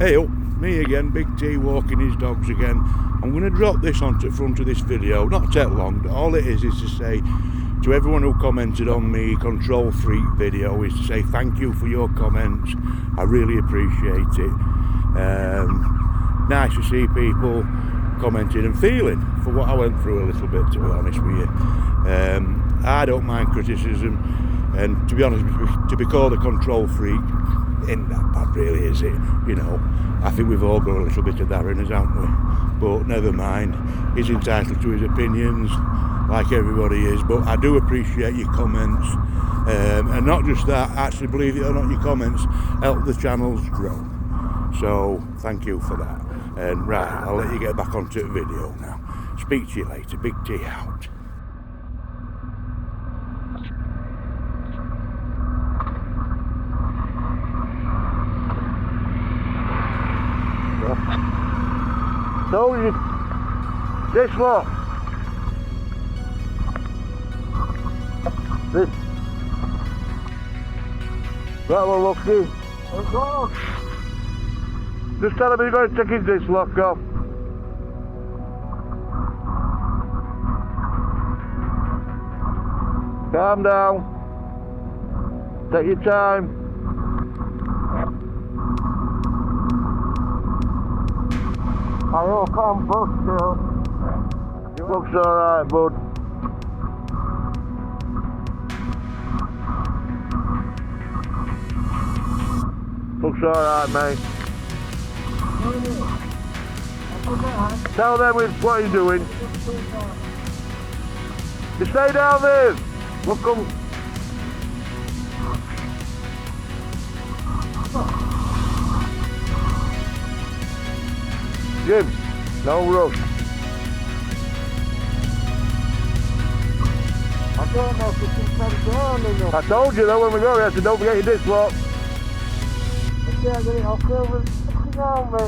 Hey up, me again, Big T walking his dogs again. I'm going to drop this onto the front of this video, not take long. All it is to say to everyone who commented on me Control Freak video is to say thank you for your comments. I really appreciate it. Nice to see people commenting and feeling for what I went through a little bit, to be honest with you. I don't mind criticism, and to be honest, to be called a control freak isn't that bad really, is it? You know, I think we've all got a little bit of that in us, haven't we? But never mind, he's entitled to his opinions like everybody is. But I do appreciate your comments, and not just that, actually, believe it or not, your comments help the channels grow. So thank you for that. And right, I'll let you get back onto the video now. Speak to you later. Big T out. So you, this lot, this, that one lucky. Just tell him he's going to take his disc lock off. Calm down. Take your time. I will come first still. Looks alright, bud. Looks alright, mate. Tell them what he's doing. You stay down there. Look them. Jim, no rush. I don't know if it's better down enough. I told you though when we go there, so don't forget your disc lock. I can't get it off there with fucking on me.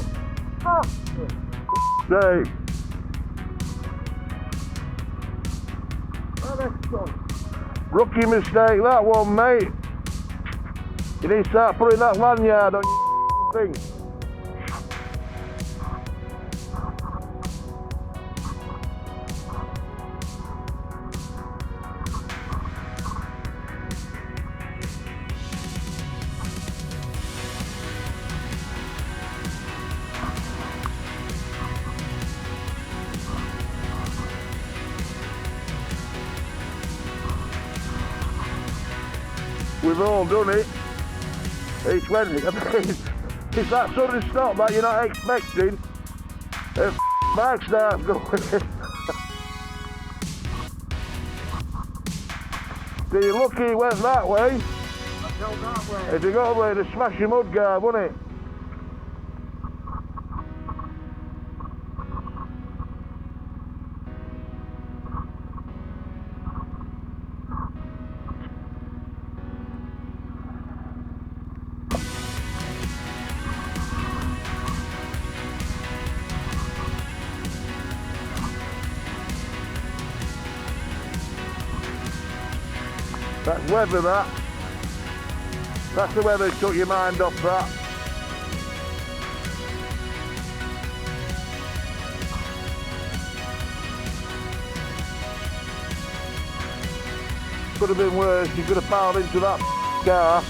Ah! Say, Oh, that's good. rookie mistake that one, mate. You need to start putting that lanyard on your thing. We've all done it. It's when it's that sudden stop that you're not expecting. The bike starts going. So you're lucky it went that way. Go that way. If you got away to smash your mudguard, wouldn't it? That's weather, that. That's the weather that took your mind off that. Could have been worse. You could have piled into that car.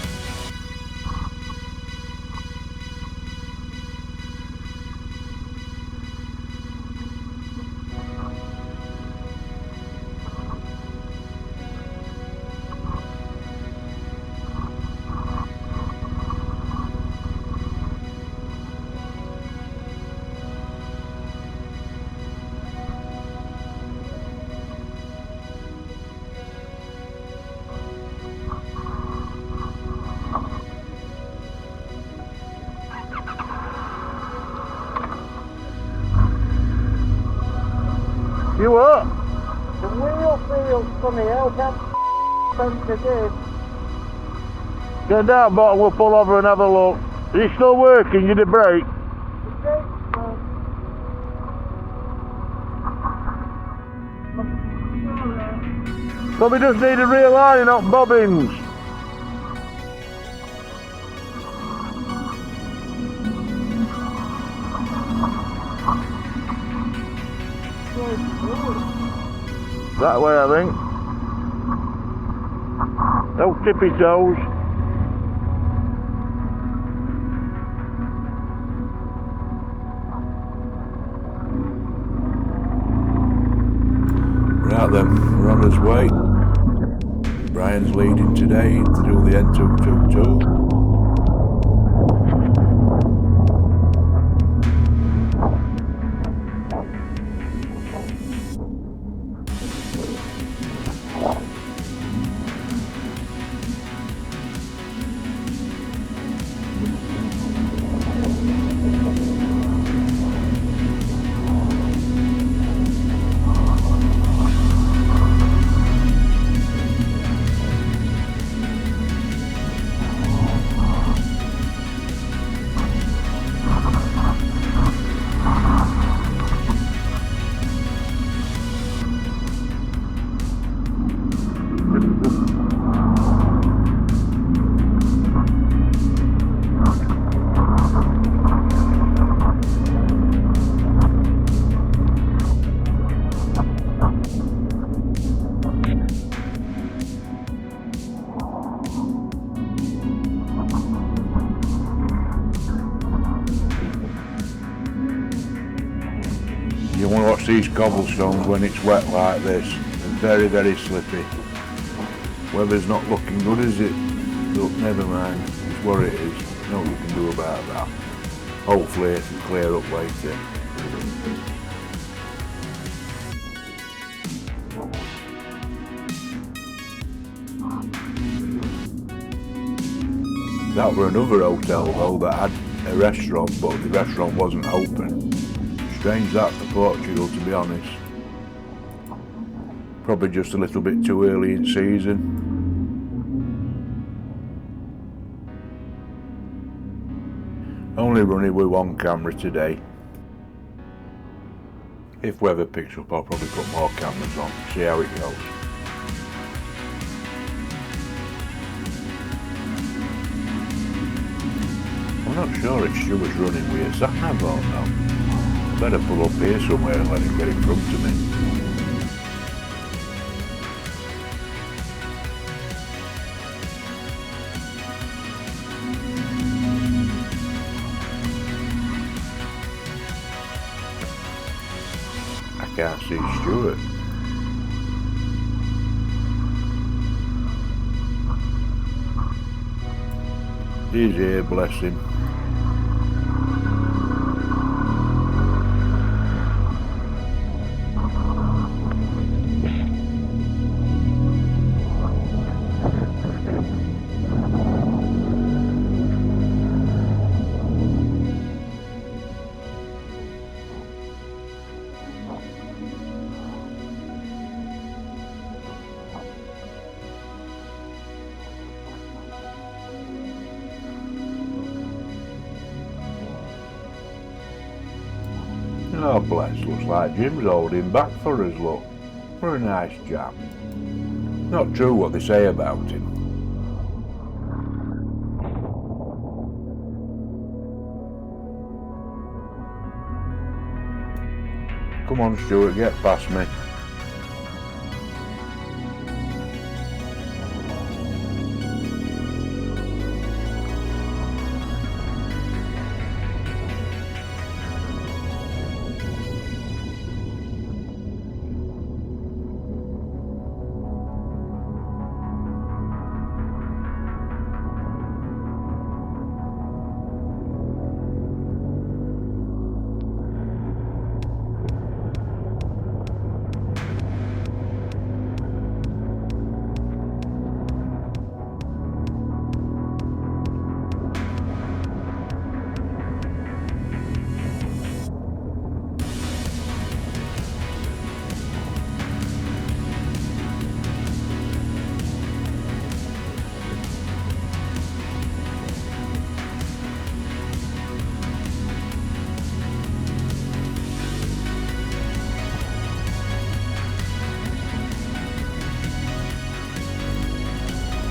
You what? The wheel feels funny. How that sensitive. Get that bottom, we'll pull over and have a look. Is it still working? You did brake? Probably just need a realigning off bobbins. That way, I think. No tippy toes. Right then, we're on his way. Brian's leading today to do the N222. You want to watch these cobblestones when it's wet like this. They're very, very slippy. Weather's not looking good, is it? But never mind, it's what it is. Nothing we can do about that. Hopefully it'll clear up later. That were another hotel though that had a restaurant, but the restaurant wasn't open. Strange that for Portugal, to be honest. Probably just a little bit too early in season. Only running with one camera today. If weather picks up, I'll probably put more cameras on, see how it goes. I'm not sure if Stuart's running with a sat-nav or not. I better pull up here somewhere and let him get in front of me. I can't see Stuart. He's here, bless him. Oh bless, looks like Jim's holding back for us, look. What a nice chap. Not true what they say about him. Come on Stuart, get past me.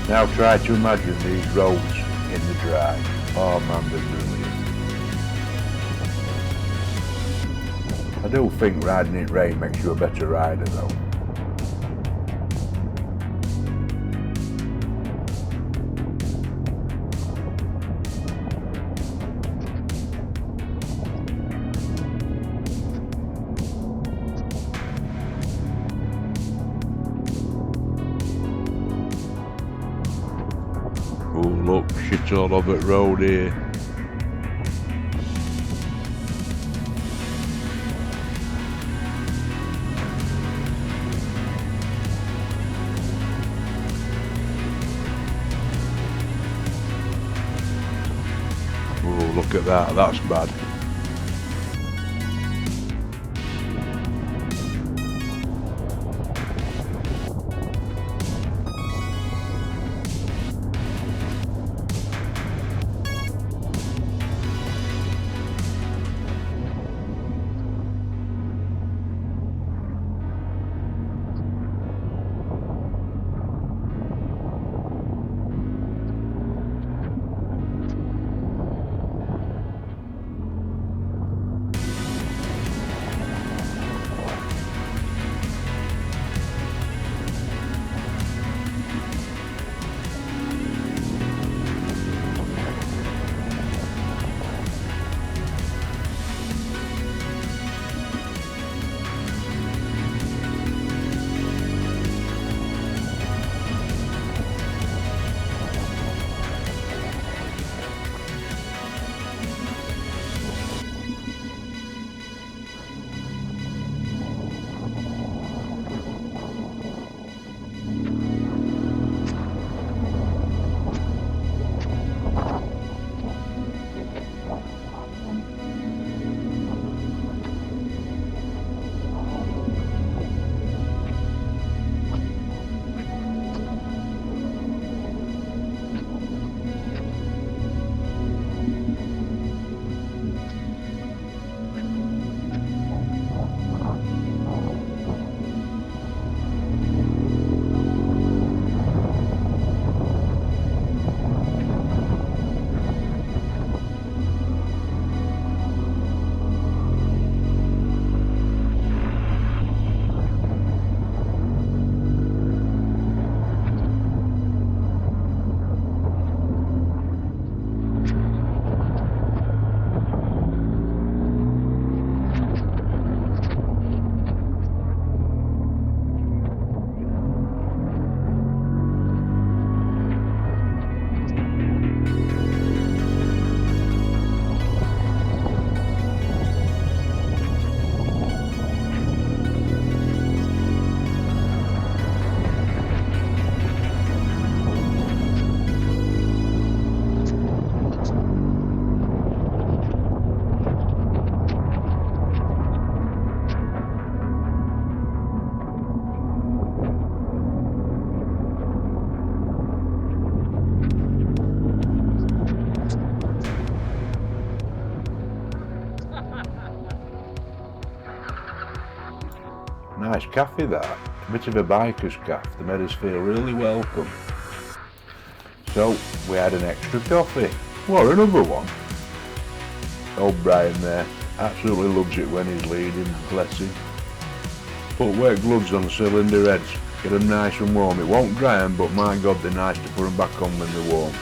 Now try to imagine these roads in the drive. Oh man, they're brilliant. I do think riding in rain makes you a better rider though. Oh look, shit all over the road here. Oh look at that, that's bad. Nice cafe that, a bit of a biker's cafe, they made us feel really welcome. So we had an extra coffee. What, another one? Old Brian there, absolutely loves it when he's leading, bless him. Put wet gloves on cylinder heads, get them nice and warm. It won't dry them, but my God, they're nice to put them back on when they're warm.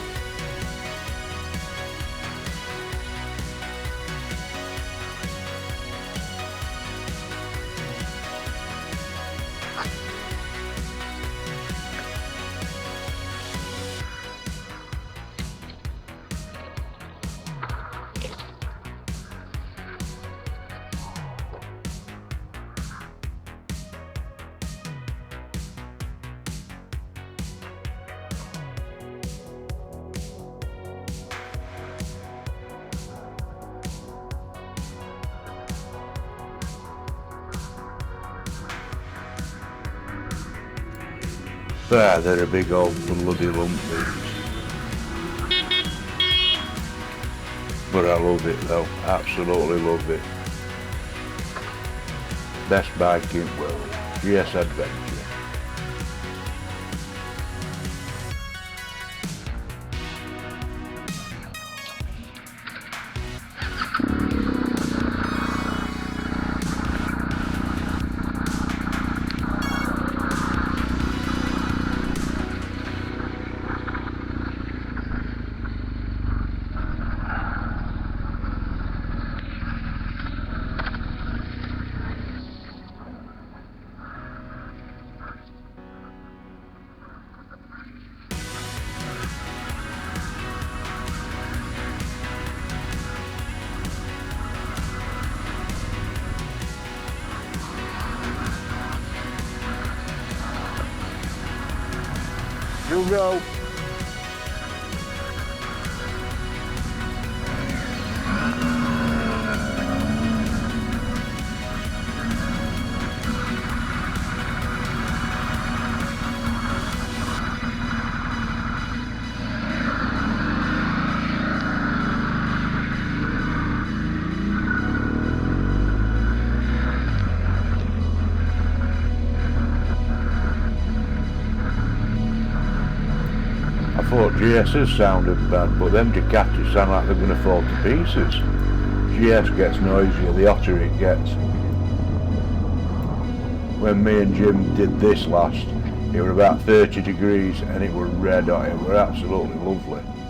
Ah, they're a big old bloody lump these. But I love it though, absolutely love it. Best bike in the world, GS Adventure. go. I thought GS's sounded bad, but them Ducatis sound like they're going to fall to pieces. GS gets noisier the hotter it gets. When me and Jim did this last, it was about 30 degrees and it was red hot. It was absolutely lovely.